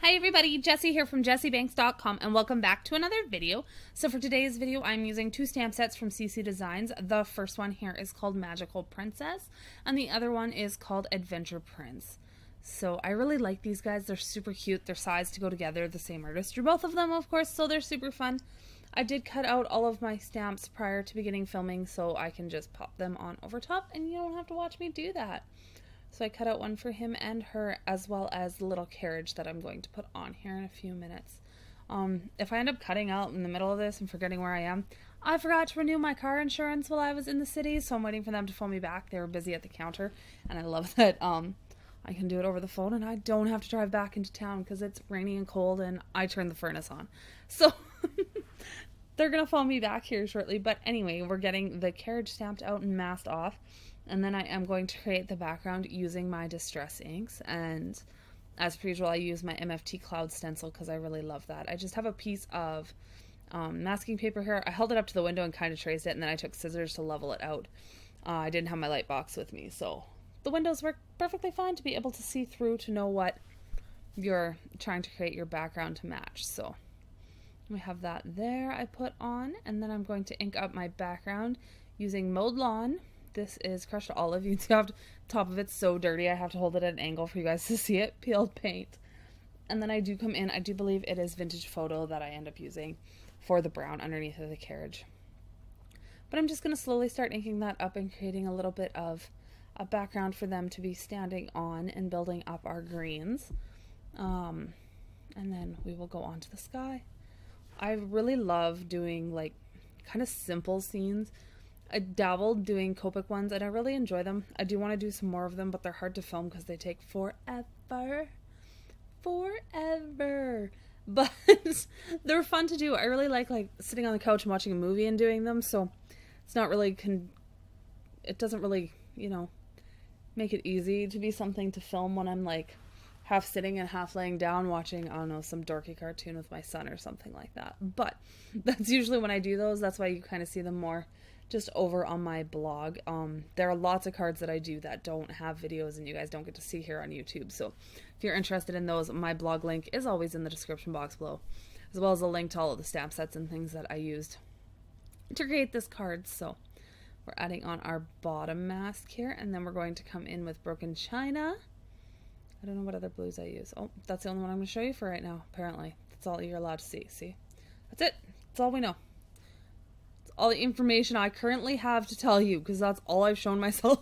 Hi everybody, Jessie here from jessiebanks.com and welcome back to another video. So for today's video, I'm using two stamp sets from CC Designs. The first one here is called Magical Princess and the other one is called Adventure Prince. So I really like these guys. They're super cute. They're sized to go together. The same artist drew both of them, of course, so they're super fun. I did cut out all of my stamps prior to beginning filming so I can just pop them on over top and you don't have to watch me do that. So I cut out one for him and her, as well as the little carriage that I'm going to put on here in a few minutes. If I end up cutting out in the middle of this and forgetting where I am, I forgot to renew my car insurance while I was in the city, so I'm waiting for them to phone me back. They were busy at the counter, and I love that I can do it over the phone and I don't have to drive back into town because it's rainy and cold and I turned the furnace on. So they're going to phone me back here shortly, but anyway, we're getting the carriage stamped out and masked off. And then I am going to create the background using my Distress inks, and as per usual I use my MFT cloud stencil because I really love that. I just have a piece of masking paper here. I held it up to the window and kind of traced it, and then I took scissors to level it out. I didn't have my light box with me, so the windows work perfectly fine to be able to see through to know what you're trying to create your background to match. So we have that there I put on, and then I'm going to ink up my background using Mowed Lawn. This is crushed olive. You can see how the top of it's so dirty. I have to hold it at an angle for you guys to see it. Peeled paint. And then I do come in. I do believe it is Vintage Photo that I end up using for the brown underneath of the carriage. But I'm just going to slowly start inking that up and creating a little bit of a background for them to be standing on and building up our greens. And then we will go on to the sky. I really love doing like kind of simple scenes. I dabbled doing Copic ones and I really enjoy them. I do want to do some more of them, but they're hard to film because they take forever. But they're fun to do. I really like sitting on the couch and watching a movie and doing them, so it's not really it doesn't really, you know, make it easy to be something to film when I'm like half sitting and half laying down watching, I don't know, some dorky cartoon with my son or something like that. But that's usually when I do those. That's why you kind of see them more just over on my blog. There are lots of cards that I do that don't have videos and you guys don't get to see here on YouTube. So if you're interested in those, my blog link is always in the description box below, as well as a link to all of the stamp sets and things that I used to create this card. So we're adding on our bottom mask here, and then we're going to come in with Broken China. I don't know what other blues I use. Oh, that's the only one I'm going to show you for right now, apparently. That's all you're allowed to see. See? That's it. That's all we know. All the information I currently have to tell you, because that's all I've shown myself.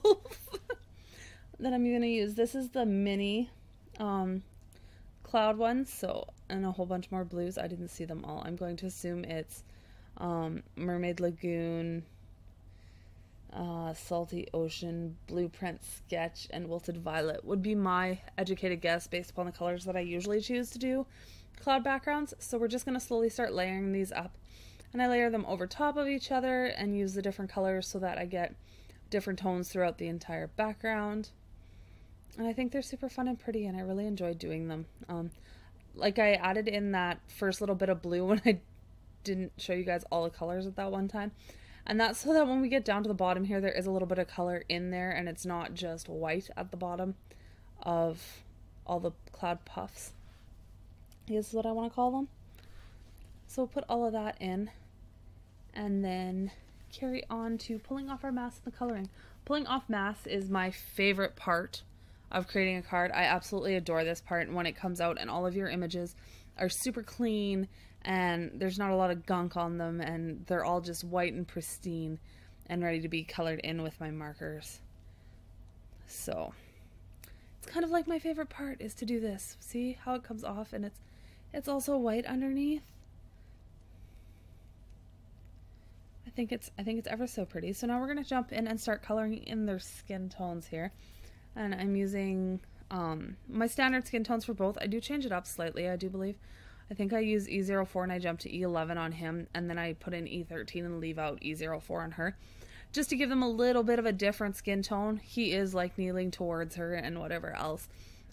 That I'm going to use. This is the mini cloud one, so, and a whole bunch more blues. I didn't see them all. I'm going to assume it's Mermaid Lagoon, Salty Ocean, Blueprint Sketch, and Wilted Violet would be my educated guess based upon the colors that I usually choose to do cloud backgrounds. So we're just going to slowly start layering these up. And I layer them over top of each other and use the different colors so that I get different tones throughout the entire background. And I think they're super fun and pretty, and I really enjoy doing them. Like I added in that first little bit of blue when I didn't show you guys all the colors at that one time. And that's so that when we get down to the bottom here, there is a little bit of color in there, and it's not just white at the bottom of all the cloud puffs. This is what I want to call them. So we'll put all of that in and then carry on to pulling off our masks and the coloring. Pulling off masks is my favorite part of creating a card. I absolutely adore this part, and when it comes out and all of your images are super clean and there's not a lot of gunk on them and they're all just white and pristine and ready to be colored in with my markers. So it's kind of like my favorite part is to do this. See how it comes off, and it's also white underneath. I think it's ever so pretty. So now we're going to jump in and start coloring in their skin tones here. And I'm using my standard skin tones for both. I do change it up slightly, I do believe. I think I use E04 and I jump to E11 on him, and then I put in E13 and leave out E04 on her, just to give them a little bit of a different skin tone. He is like kneeling towards her and whatever else.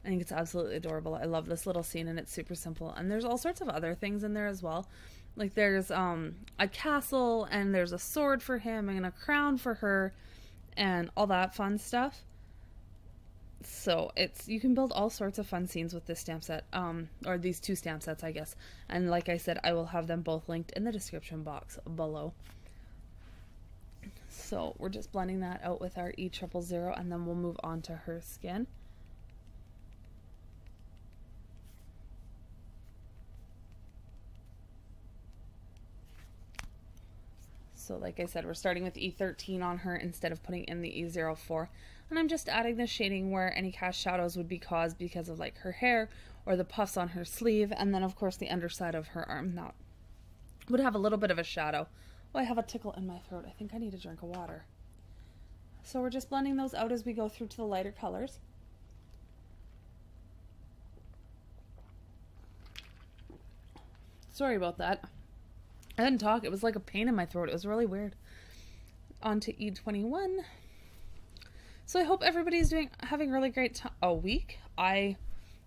I think it's absolutely adorable. I love this little scene, and it's super simple. And there's all sorts of other things in there as well. Like there's a castle, and there's a sword for him, and a crown for her, and all that fun stuff. So you can build all sorts of fun scenes with this stamp set, or these two stamp sets, I guess. And like I said, I will have them both linked in the description box below. So we're just blending that out with our E000, and then we'll move on to her skin. So like I said, we're starting with E13 on her instead of putting in the E04. And I'm just adding the shading where any cast shadows would be caused because of like her hair or the puffs on her sleeve. And then of course the underside of her arm that would have a little bit of a shadow. Oh, I have a tickle in my throat. I think I need a drink of water. So we're just blending those out as we go through to the lighter colors. Sorry about that. I didn't talk. It was like a pain in my throat. It was really weird. On to E21. So I hope everybody's having a really great week. I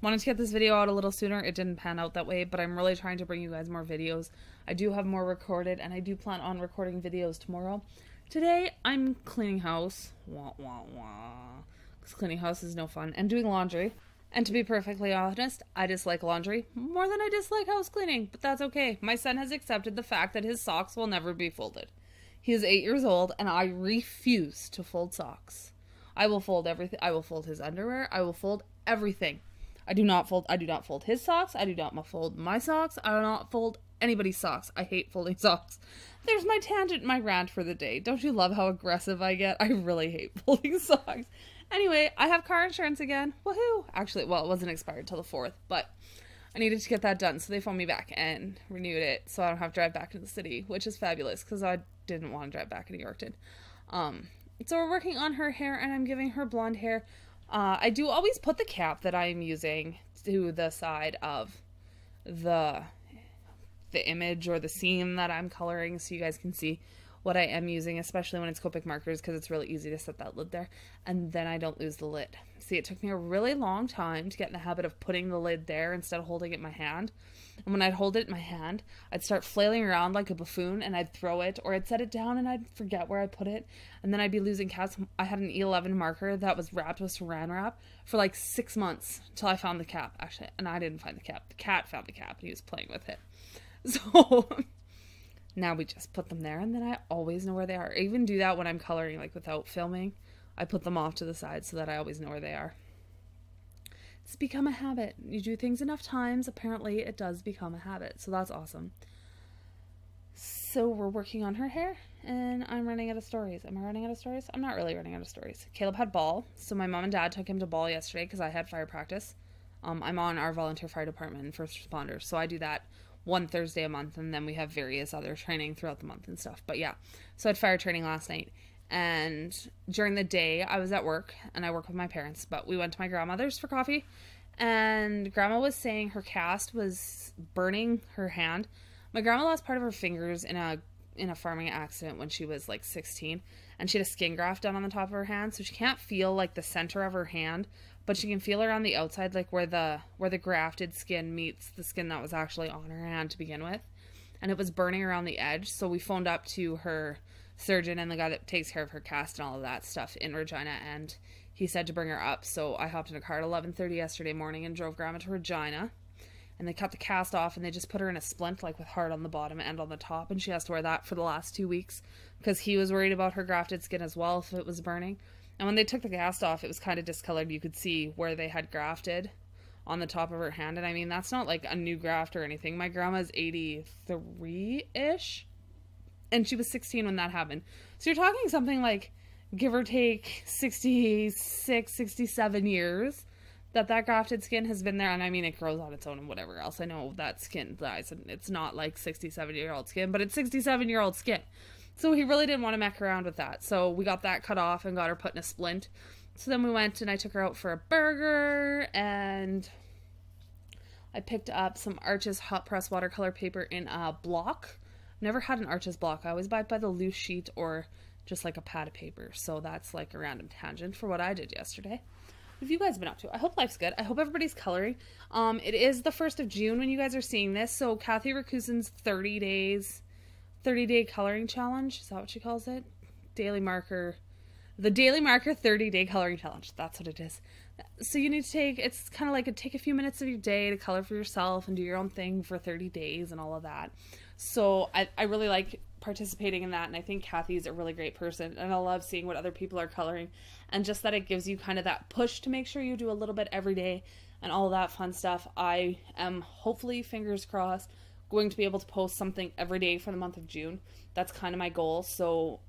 wanted to get this video out a little sooner. It didn't pan out that way, but I'm really trying to bring you guys more videos. I do have more recorded, and I do plan on recording videos tomorrow. Today, I'm cleaning house. Wah, wah, wah. Because cleaning house is no fun. And doing laundry. And to be perfectly honest, I dislike laundry more than I dislike house cleaning, but that's okay. My son has accepted the fact that his socks will never be folded. He is 8 years old, and I refuse to fold socks. I will fold everything. I will fold his underwear. I will fold everything. I do not fold his socks. I do not fold my socks. I do not fold anybody's socks. I hate folding socks. There's my tangent, my rant for the day. Don't you love how aggressive I get? I really hate folding socks. Anyway, I have car insurance again. Woohoo! Actually, well, it wasn't expired till the 4th, but I needed to get that done, so they phoned me back and renewed it, so I don't have to drive back into the city, which is fabulous, because I didn't want to drive back into Yorkton. So we're working on her hair, and I'm giving her blonde hair. I do always put the cap that I am using to the side of the image or the scene that I'm coloring, so you guys can see what I am using, especially when it's Copic markers, because it's really easy to set that lid there, and then I don't lose the lid. See, it took me a really long time to get in the habit of putting the lid there instead of holding it in my hand. And when I'd hold it in my hand, I'd start flailing around like a buffoon, and I'd throw it, or I'd set it down and I'd forget where I put it, and then I'd be losing caps. I had an E11 marker that was wrapped with saran wrap for like 6 months till I found the cap, actually, and I didn't find the cap. The cat found the cap, and he was playing with it. So now we just put them there, and then I always know where they are. I even do that when I'm coloring, like without filming. I put them off to the side so that I always know where they are. It's become a habit. You do things enough times, apparently it does become a habit. So that's awesome. So we're working on her hair, and I'm running out of stories. Am I running out of stories? I'm not really running out of stories. Caleb had ball, so my mom and dad took him to ball yesterday because I had fire practice. I'm on our volunteer fire department and first responders, so I do that one Thursday a month, and then we have various other training throughout the month and stuff. But yeah, so I had fire training last night, and during the day I was at work, and I work with my parents, but we went to my grandmother's for coffee, and grandma was saying her cast was burning her hand. My grandma lost part of her fingers in a farming accident when she was like 16, and she had a skin graft done on the top of her hand, so she can't feel like the center of her hand, but she can feel around the outside, like where the grafted skin meets the skin that was actually on her hand to begin with. And it was burning around the edge, so we phoned up to her surgeon and the guy that takes care of her cast and all of that stuff in Regina, and he said to bring her up. So I hopped in a car at 11:30 yesterday morning and drove grandma to Regina, and they cut the cast off, and they just put her in a splint, like with heart on the bottom and on the top, and she has to wear that for the last 2 weeks because he was worried about her grafted skin as well if it was burning. And when they took the cast off, it was kind of discolored. You could see where they had grafted on the top of her hand. And I mean, that's not like a new graft or anything. My grandma's 83-ish. And she was 16 when that happened. So you're talking something like, give or take, 66, 67 years that grafted skin has been there. And I mean, it grows on its own and whatever else. I know that skin dies, and it's not like 67-year-old skin, but it's 67-year-old skin. So he really didn't want to mess around with that. So we got that cut off and got her put in a splint. So then we went and I took her out for a burger, and I picked up some Arches hot press watercolor paper in a block. Never had an Arches block. I always buy it by the loose sheet or just like a pad of paper. So that's like a random tangent for what I did yesterday. What have you guys been up to? I hope life's good. I hope everybody's coloring. It is the 1st of June when you guys are seeing this. So Kathy Rakusen's 30-day coloring challenge. Is that what she calls it? Daily marker. The Daily Marker 30-day coloring challenge. That's what it is. So you need to it's kind of like take a few minutes of your day to color for yourself and do your own thing for 30 days and all of that. So I really like participating in that, and I think Kathy's a really great person, and I love seeing what other people are coloring, and just that it gives you kind of that push to make sure you do a little bit every day and all that fun stuff. I am hopefully, fingers crossed, going to be able to post something every day for the month of June. That's kind of my goal. So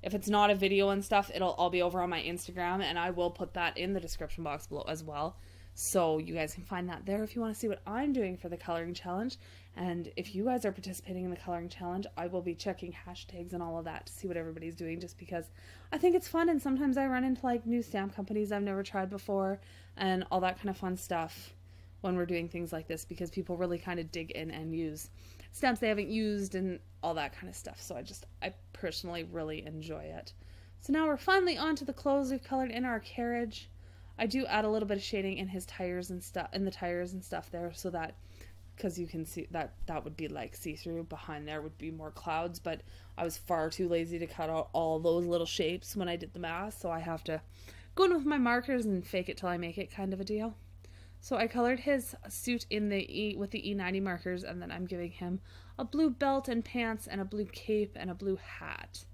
if it's not a video and stuff, it'll all be over on my Instagram, and I will put that in the description box below as well. So you guys can find that there if you want to see what I'm doing for the coloring challenge. And if you guys are participating in the coloring challenge, I will be checking hashtags and all of that to see what everybody's doing, just because I think it's fun. And sometimes I run into like new stamp companies I've never tried before and all that kind of fun stuff when we're doing things like this, because people really kind of dig in and use stamps they haven't used and all that kind of stuff. So I personally really enjoy it. So now we're finally on to the clothes we've colored in our carriage. I do add a little bit of shading in his tires and stuff, in the tires and stuff there, so that, because you can see that would be like see-through. Behind there would be more clouds, but I was far too lazy to cut out all those little shapes when I did the mask, so I have to go in with my markers and fake it till I make it, kind of a deal. So I colored his suit in with the E90 markers, and then I'm giving him a blue belt and pants and a blue cape and a blue hat.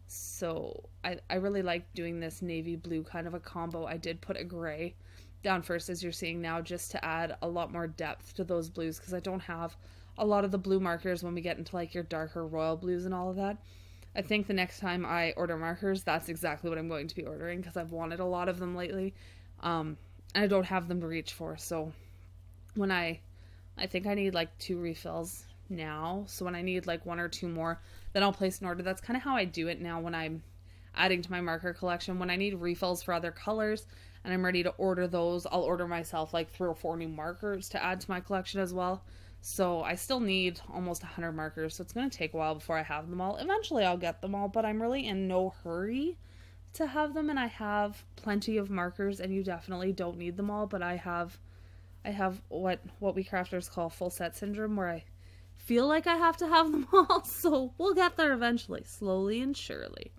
So I really like doing this navy blue kind of a combo. I did put a gray down first, as you're seeing now, just to add a lot more depth to those blues, because I don't have a lot of the blue markers when we get into like your darker royal blues and all of that. I think the next time I order markers, that's exactly what I'm going to be ordering, because I've wanted a lot of them lately, and I don't have them to reach for. So when I think I need like 2 refills now, so when I need like 1 or 2 more, then I'll place an order. That's kind of how I do it now when I'm adding to my marker collection. When I need refills for other colors and I'm ready to order those, I'll order myself like 3 or 4 new markers to add to my collection as well. So I still need almost 100 markers, so it's going to take a while before I have them all. Eventually I'll get them all, but I'm really in no hurry to have them, and I have plenty of markers, and you definitely don't need them all, but I have what we crafters call full set syndrome, where I feel like I have to have them all, so we'll get there eventually, slowly and surely.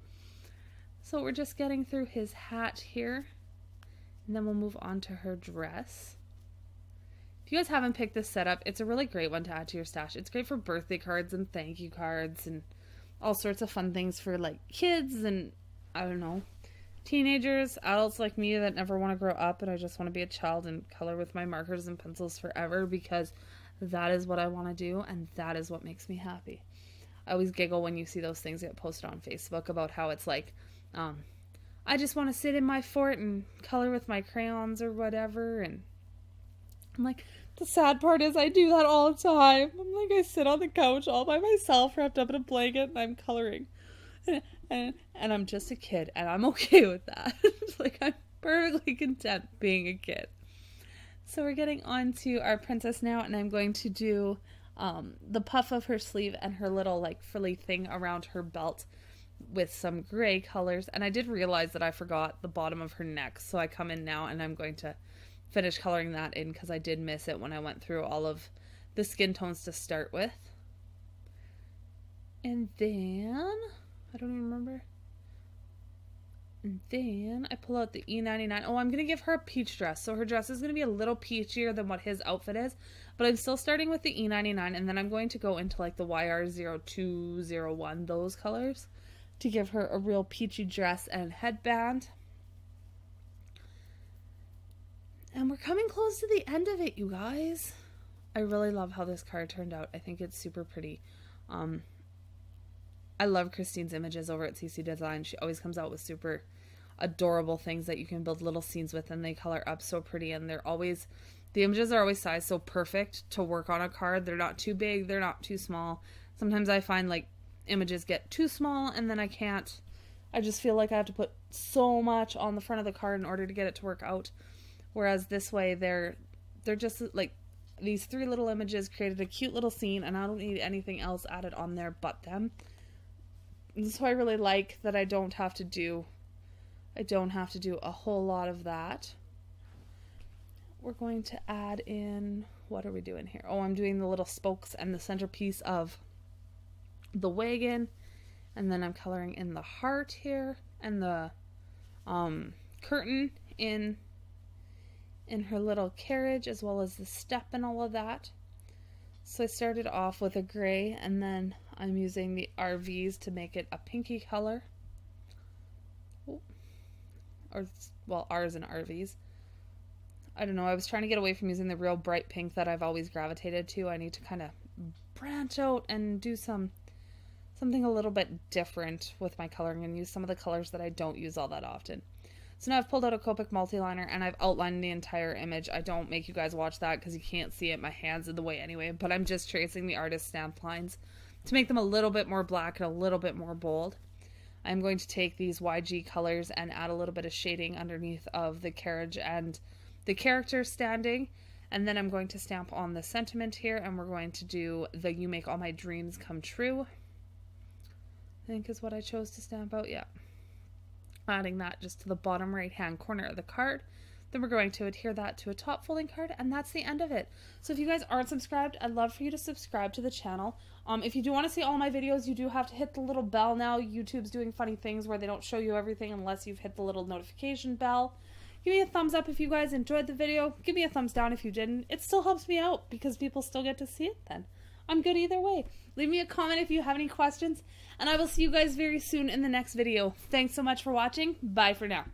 So we're just getting through his hat here, and then we'll move on to her dress. If you guys haven't picked this setup, it's a really great one to add to your stash. It's great for birthday cards and thank you cards and all sorts of fun things for like kids and, I don't know, teenagers, adults like me that never want to grow up and I just want to be a child and color with my markers and pencils forever, because that is what I want to do, and that is what makes me happy. I always giggle when you see those things get posted on Facebook about how it's like, I just want to sit in my fort and color with my crayons or whatever, and I'm like, the sad part is I do that all the time. I'm like, I sit on the couch all by myself wrapped up in a blanket and I'm coloring. And I'm just a kid, and I'm okay with that. Like, I'm perfectly content being a kid. So we're getting on to our princess now, and I'm going to do the puff of her sleeve and her little like frilly thing around her belt with some gray colors. And I did realize that I forgot the bottom of her neck, so I come in now and I'm going to finish coloring that in, because I did miss it when I went through all of the skin tones to start with. And then I don't even remember. And then I pull out the E99. Oh, I'm going to give her a peach dress. So her dress is going to be a little peachier than what his outfit is. But I'm still starting with the E99. And then I'm going to go into like the YR0201, those colors, to give her a real peachy dress and headband. And we're coming close to the end of it, you guys. I really love how this card turned out. I think it's super pretty. I love Christine's images over at CC Design. She always comes out with super adorable things that you can build little scenes with, and they color up so pretty, and the images are always sized so perfect to work on a card. They're not too big, they're not too small. Sometimes I find like images get too small and then I just feel like I have to put so much on the front of the card in order to get it to work out. Whereas this way they're just like these 3 little images created a cute little scene, and I don't need anything else added on there but them. So I really like that I don't have to do a whole lot of that. We're going to add in, what are we doing here? Oh, I'm doing the little spokes and the centerpiece of the wagon, and then I'm coloring in the heart here and the curtain in in her little carriage, as well as the step and all of that. So I started off with a gray, and then I'm using the RVs to make it a pinky color. Ooh. Or, well, R's and RVs. I don't know, I was trying to get away from using the real bright pink that I've always gravitated to. I need to kind of branch out and do something a little bit different with my coloring and use some of the colors that I don't use all that often. So now I've pulled out a Copic multiliner and I've outlined the entire image. I don't make you guys watch that because you can't see it. My hand's in the way anyway, but I'm just tracing the artist stamped lines to make them a little bit more black and a little bit more bold. I'm going to take these YG colors and add a little bit of shading underneath of the carriage and the character standing, and then I'm going to stamp on the sentiment here, and we're going to do the "You Make All My Dreams Come True," I think is what I chose to stamp out. Yeah. Adding that just to the bottom right hand corner of the card. Then we're going to adhere that to a top folding card, and that's the end of it. So if you guys aren't subscribed, I'd love for you to subscribe to the channel. If you do want to see all my videos, you do have to hit the little bell now. YouTube's doing funny things where they don't show you everything unless you've hit the little notification bell. Give me a thumbs up if you guys enjoyed the video. Give me a thumbs down if you didn't. It still helps me out because people still get to see it then. I'm good either way. Leave me a comment if you have any questions, and I will see you guys very soon in the next video. Thanks so much for watching. Bye for now.